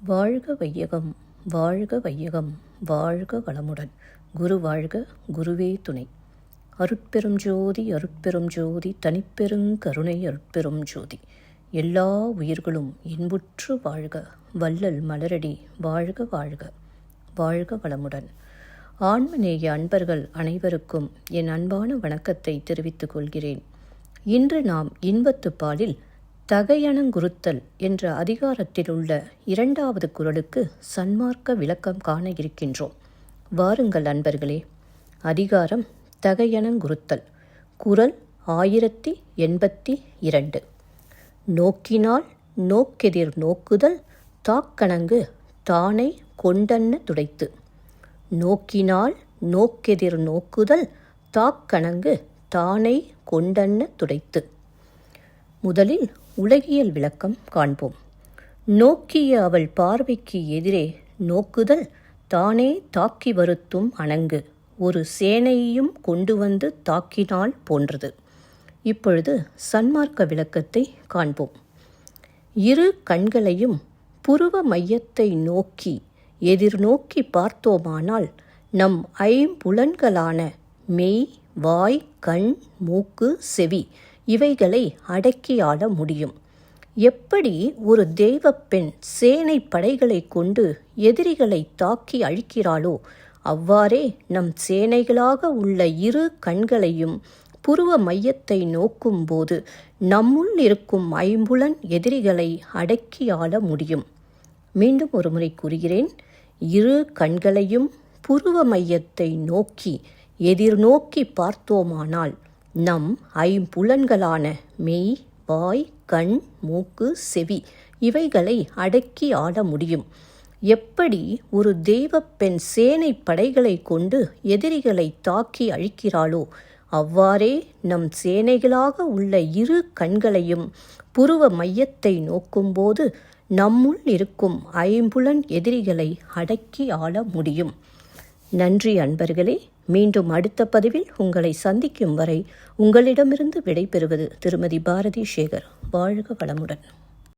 வாழ்க வையகம், வாழ்க வையகம், வாழ்க வளமுடன். குரு வாழ்க, குருவே துணை. அருட்பெரும் ஜோதி, அருட்பெரும் ஜோதி, தனிப்பெருங் கருணை அருட்பெரும் ஜோதி. எல்லா உயிர்களும் இன்புற்று வாழ்க, வள்ளல் மலரடி வாழ்க வாழ்க, வாழ்க வளமுடன். ஆன்மநேய அன்பர்கள் அனைவருக்கும் என் அன்பான வணக்கத்தை தெரிவித்துக் கொள்கிறேன். இன்று நாம் இன்பத்துப்பாலில் தகையணங்குறுத்தல் என்ற அதிகாரத்தில் உள்ள 2வது குறளுக்கு சன்மார்க்க விளக்கம் காண இருக்கின்றோம். வாருங்கள் அன்பர்களே. அதிகாரம் தகையணங்குறுத்தல். குறள் 1082. நோக்கினால் நோக்கெதிர் நோக்குதல் தாக்கணங்கு தானை கொண்டன்ன துடைத்து. நோக்கினால் நோக்கெதிர் நோக்குதல் தாக்கணங்கு தானை கொண்டன்ன துடைத்து. முதலில் உலகியல் விளக்கம் காண்போம். நோக்கிய அவள் பார்வைக்கு எதிரே நோக்குதல் தானே தாக்கி வருத்தும் அணங்கு ஒரு சேனையையும் கொண்டு வந்து தாக்கினால் போன்றது. இப்பொழுது சன்மார்க்க விளக்கத்தை காண்போம். இரு கண்களையும் புருவ மையத்தை நோக்கி எதிர்நோக்கி பார்த்தோமானால் நம் ஐம்புலன்களான மெய், வாய், கண், மூக்கு, செவி இவைகளை அடக்கி ஆள முடியும். எப்படி ஒரு தெய்வப் பெண் சேனை படைகளை கொண்டு எதிரிகளை தாக்கி அழிக்கிறாளோ அவ்வாறே நம் சேனைகளாக உள்ள இரு கண்களையும் புருவ மையத்தை நோக்கும்போது நம்முள் இருக்கும் ஐம்புலன் எதிரிகளை அடக்கி ஆள முடியும். மீண்டும் ஒரு முறை கூறுகிறேன். இரு கண்களையும் புருவ மையத்தை நோக்கி எதிர்நோக்கி பார்த்தோமானால் நம் ஐம்புலன்களான மெய், வாய், கண், மூக்கு, செவி இவைகளை அடக்கி ஆள முடியும். எப்படி ஒரு தெய்வப் பெண் சேனை படைகளை கொண்டு எதிரிகளை தாக்கி அழிக்கிறாளோ அவ்வாறே நம் சேனைகளாக உள்ள இரு கண்களையும் புருவ மையத்தை நோக்கும்போது நம்முள் இருக்கும் ஐம்புலன் எதிரிகளை அடக்கி ஆள முடியும். நன்றி அன்பர்களே. மீண்டும் அடுத்த பதிவில் உங்களை சந்திக்கும் வரை உங்களிடமிருந்து விடைபெறுவது திருமதி பாரதி சேகர். வாழ்க வளமுடன்.